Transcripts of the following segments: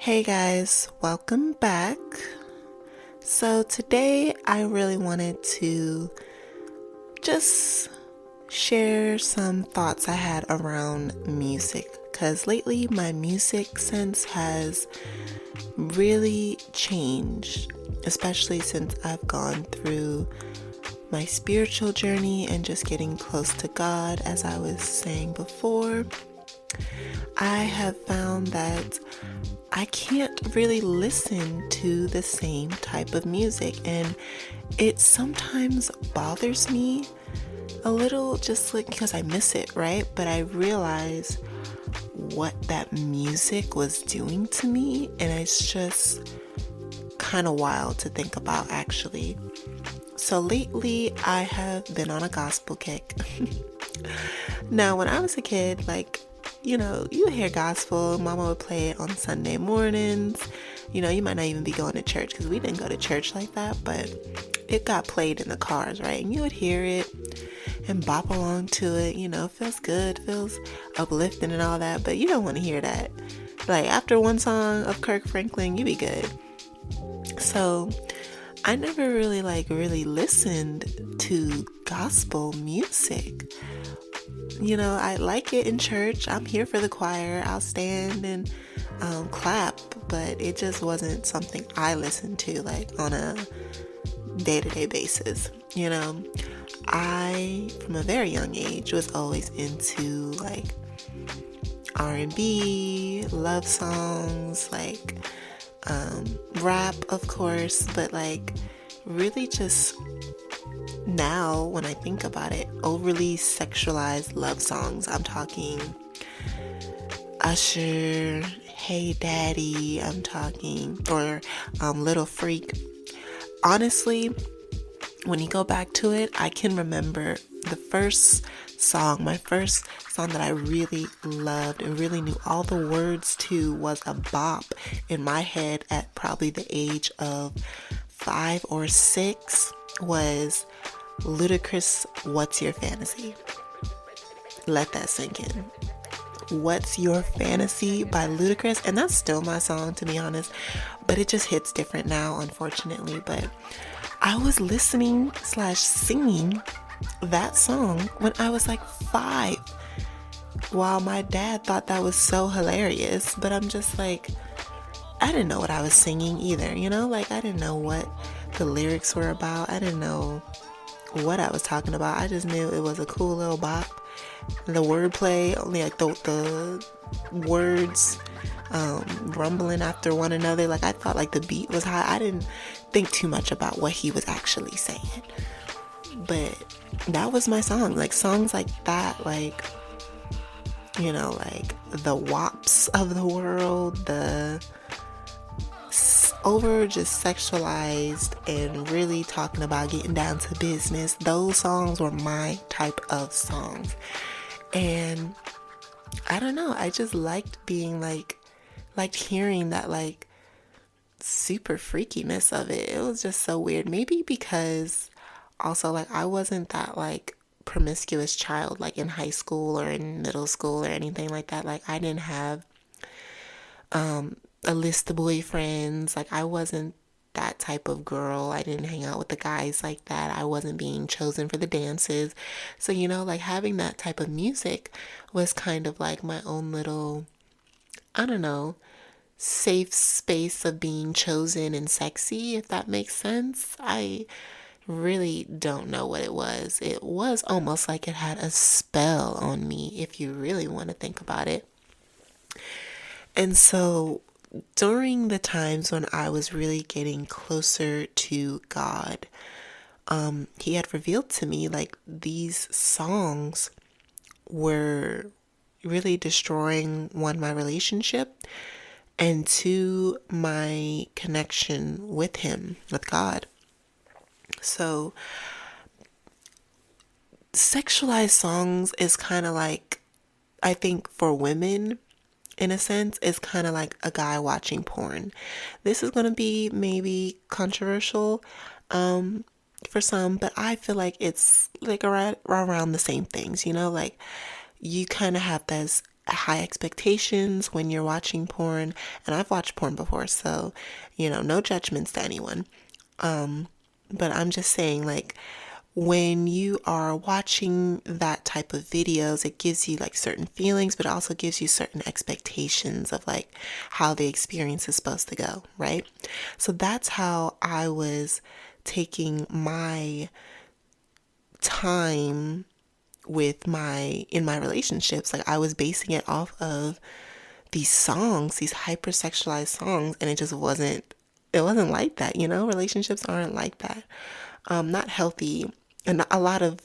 Hey guys, welcome back. So today I really wanted to just share some thoughts I had around music because lately my music sense has really changed, especially since I've gone through my spiritual journey and just getting close to God. As I was saying before, I have found that I can't really listen to the same type of music, and it sometimes bothers me a little, just like because I miss it, right? But I realize what that music was doing to me, and it's just kind of wild to think about, actually. So lately I have been on a gospel kick. Now, when I was a kid, you hear gospel, mama would play it on Sunday mornings. You might not even be going to church because we didn't go to church like that, but it got played in the cars, right? And you would hear it and bop along to it. Feels good, feels uplifting and all that, but you don't want to hear that. Like, after one song of Kirk Franklin, you be good. So I never really listened to gospel music. I like it in church. I'm here for the choir. I'll stand and clap, but it just wasn't something I listened to like on a day-to-day basis. I, from a very young age, was always into like R&B, love songs, like rap, of course, but like really just now, when I think about it, overly sexualized love songs. I'm talking Usher, Hey Daddy, I'm talking, or Little Freak. Honestly, when you go back to it, I can remember my first song that I really loved and really knew all the words to was a bop in my head at probably the age of 5 or 6 was Ludacris, What's Your Fantasy? Let that sink in. What's Your Fantasy by Ludacris, and that's still my song, to be honest, but it just hits different now, unfortunately. But I was listening / singing that song when I was like 5, while my dad thought that was so hilarious, but I'm just like, I didn't know what I was singing either, I didn't know what the lyrics were about. I didn't know what I was talking about. I just knew it was a cool little bop. The wordplay, only like the words rumbling after one another. Like, I thought like the beat was high. I didn't think too much about what he was actually saying. But that was my song. Like, songs like that, like the WAPs of the world, the over just sexualized and really talking about getting down to business. Those songs were my type of songs. And I don't know, I just liked being liked hearing that like super freakiness of it. It was just so weird. Maybe because also like I wasn't that like promiscuous child like in high school or in middle school or anything like that. Like, I didn't have a list of boyfriends. Like, I wasn't that type of girl. I didn't hang out with the guys like that. I wasn't being chosen for the dances. So, like having that type of music was kind of like my own little, I don't know, safe space of being chosen and sexy, if that makes sense. I really don't know what it was. It was almost like it had a spell on me, if you really want to think about it. And so during the times when I was really getting closer to God, he had revealed to me like these songs were really destroying, one, my relationship, and two, my connection with him, with God. So sexualized songs is kind of like, I think for women, in a sense, is kind of like a guy watching porn. This is going to be maybe controversial for some, but I feel like it's like around the same things, like you kind of have high expectations when you're watching porn. And I've watched porn before, so, no judgments to anyone. But I'm just saying, like, when you are watching that type of videos, it gives you like certain feelings, but it also gives you certain expectations of like how the experience is supposed to go, right? So that's how I was taking my time in my relationships. Like, I was basing it off of these songs, these hypersexualized songs, and it wasn't like that, relationships aren't like that. Not healthy, and a lot of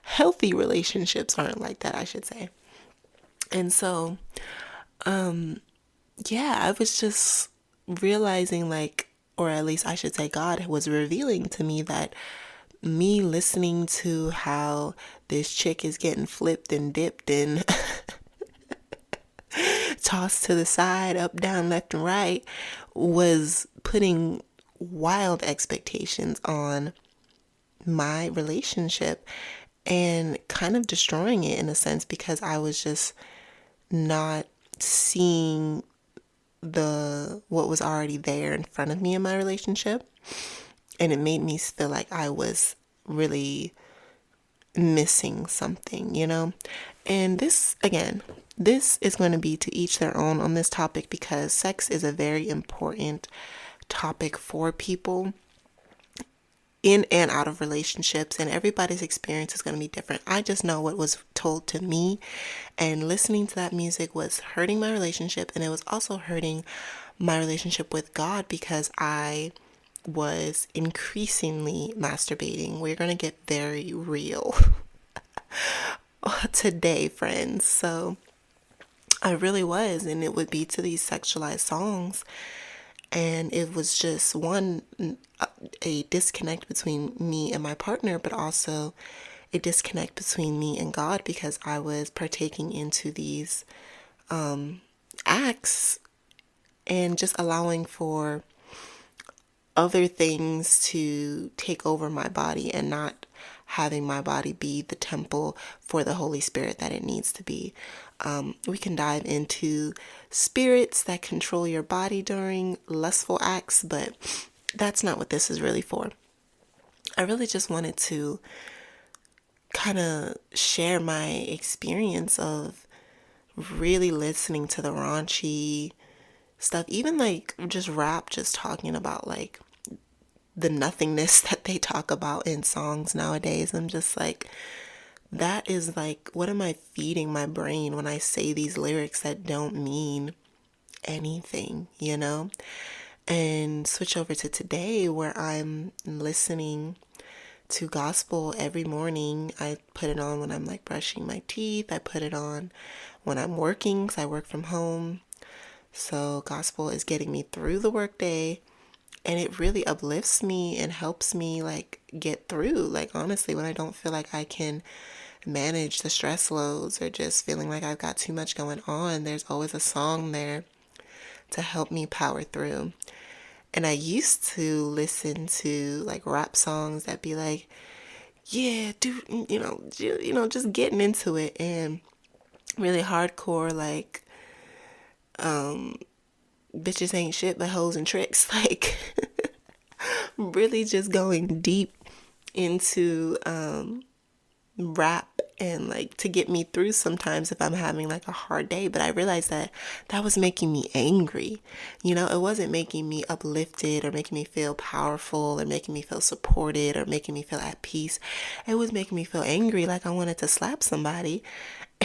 healthy relationships aren't like that, I should say. And so, yeah, I was just realizing, like, or at least I should say God was revealing to me that me listening to how this chick is getting flipped and dipped and tossed to the side, up, down, left, and right, was putting wild expectations on my relationship and kind of destroying it in a sense, because I was just not seeing what was already there in front of me in my relationship. And it made me feel like I was really missing something, And this is going to be to each their own on this topic, because sex is a very important topic for people in and out of relationships, and everybody's experience is going to be different. I just know what was told to me, and listening to that music was hurting my relationship, and it was also hurting my relationship with God, because I was increasingly masturbating. We're going to get very real today, friends. So I really was, and it would be to these sexualized songs. And it was just a disconnect between me and my partner, but also a disconnect between me and God, because I was partaking into these acts and just allowing for other things to take over my body and not having my body be the temple for the Holy Spirit that it needs to be. We can dive into spirits that control your body during lustful acts, but that's not what this is really for. I really just wanted to kind of share my experience of really listening to the raunchy stuff, even like just rap, just talking about like the nothingness that they talk about in songs nowadays. I'm just like, that is like, what am I feeding my brain when I say these lyrics that don't mean anything, And switch over to today, where I'm listening to gospel every morning. I put it on when I'm like brushing my teeth. I put it on when I'm working, because I work from home. So gospel is getting me through the workday, and it really uplifts me and helps me like get through. Like, honestly, when I don't feel like I can manage the stress loads, or just feeling like I've got too much going on, there's always a song there to help me power through. And I used to listen to like rap songs that be like, yeah, dude, just getting into it, and really hardcore, like, bitches ain't shit but hoes and tricks, like really just going deep into rap, and like to get me through sometimes if I'm having like a hard day. But I realized that was making me angry. It wasn't making me uplifted, or making me feel powerful, or making me feel supported, or making me feel at peace. It was making me feel angry, like I wanted to slap somebody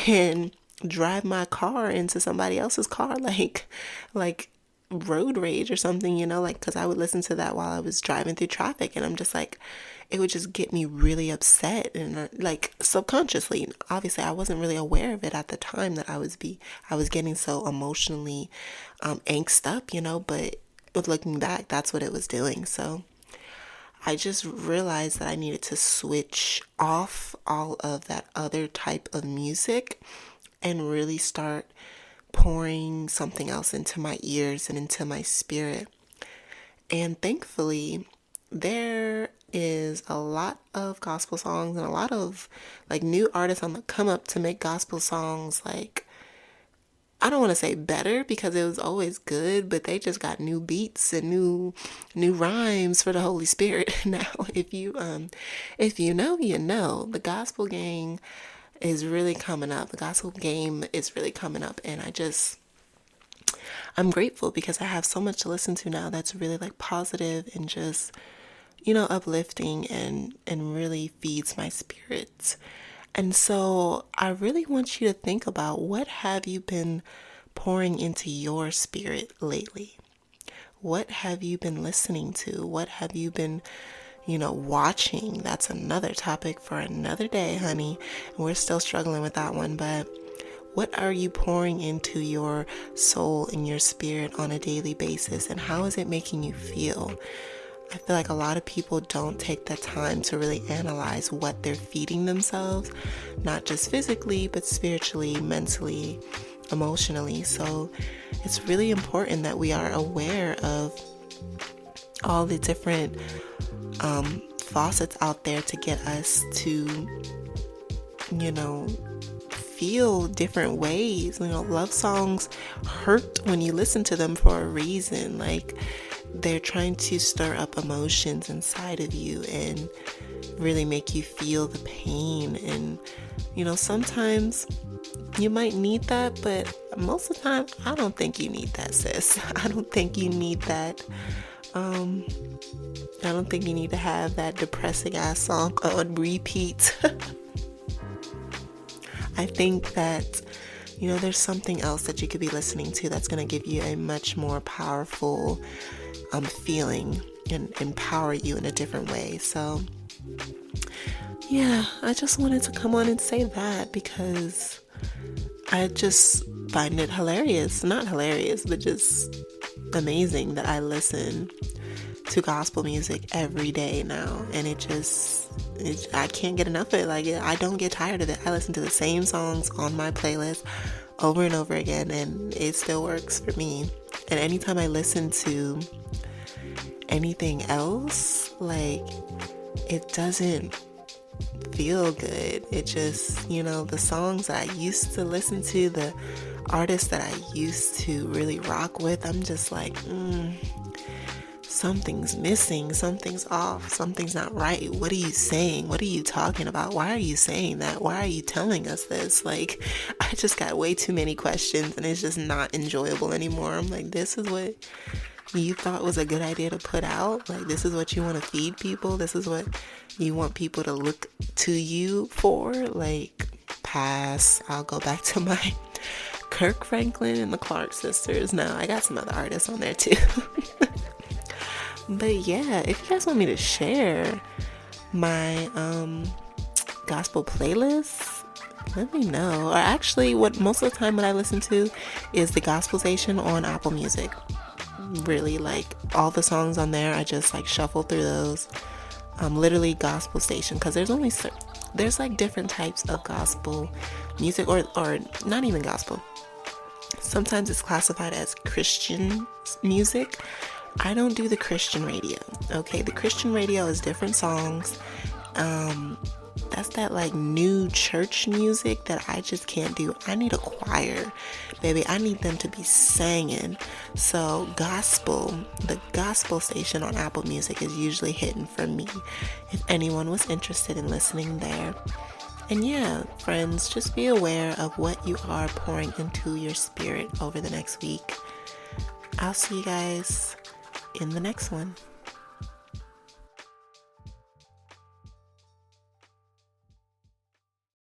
and drive my car into somebody else's car, like road rage or something, like, because I would listen to that while I was driving through traffic, and I'm just like, it would just get me really upset, and like subconsciously, obviously I wasn't really aware of it at the time, that I was getting so emotionally angst up, but looking back, that's what it was doing. So I just realized that I needed to switch off all of that other type of music and really start pouring something else into my ears and into my spirit. And thankfully, there is a lot of gospel songs and a lot of like new artists on the come up to make gospel songs. Like, I don't want to say better because it was always good, but they just got new beats and new rhymes for the Holy Spirit. Now, if you know, you know, the gospel gang is really coming up. The gospel game is really coming up, and I'm grateful because I have so much to listen to now that's really like positive and just, uplifting and really feeds my spirit. And so I really want you to think about, what have you been pouring into your spirit lately? What have you been listening to? What have you been, watching? That's another topic for another day, honey. We're still struggling with that one, but what are you pouring into your soul and your spirit on a daily basis, and how is it making you feel? I feel like a lot of people don't take the time to really analyze what they're feeding themselves, not just physically, but spiritually, mentally, emotionally. So it's really important that we are aware of all the different faucets out there to get us to, feel different ways. Love songs hurt when you listen to them for a reason. Like, they're trying to stir up emotions inside of you and really make you feel the pain. And, sometimes you might need that, but most of the time, I don't think you need that, sis. I don't think you need that. I don't think you need to have that depressing ass song on repeat. I think that, there's something else that you could be listening to that's going to give you a much more powerful feeling and empower you in a different way. So yeah, I just wanted to come on and say that because I just find it hilarious. Not hilarious, but just amazing that I listen to gospel music every day now, and I can't get enough of it. Like, I don't get tired of it. I listen to the same songs on my playlist over and over again, and it still works for me. And anytime I listen to anything else, like, it doesn't feel good. It just, the songs that I used to listen to, the artists that I used to really rock with, I'm just like, something's missing, something's off, something's not right. What are you saying? What are you talking about? Why are you saying that? Why are you telling us this? Like, I just got way too many questions, and it's just not enjoyable anymore. I'm like, this is what you thought was a good idea to put out? Like, this is what you want to feed people? This is what you want people to look to you for? Like, pass. I'll go back to my Kirk Franklin and the Clark sisters. No, I got some other artists on there too. But yeah, if you guys want me to share my gospel playlists, let me know. Or actually, what most of the time what I listen to is the Gospel Station on Apple Music. Really, like, all the songs on there, I just like shuffle through those. Literally Gospel Station, because there's like different types of gospel music, or not even gospel. Sometimes it's classified as Christian music. I don't do the Christian radio, okay? The Christian radio is different songs. That's that like new church music that I just can't do. I need a choir, baby. I need them to be singing. So the Gospel Station on Apple Music is usually hitting for me, if anyone was interested in listening there. And yeah, friends, just be aware of what you are pouring into your spirit over the next week. I'll see you guys in the next one.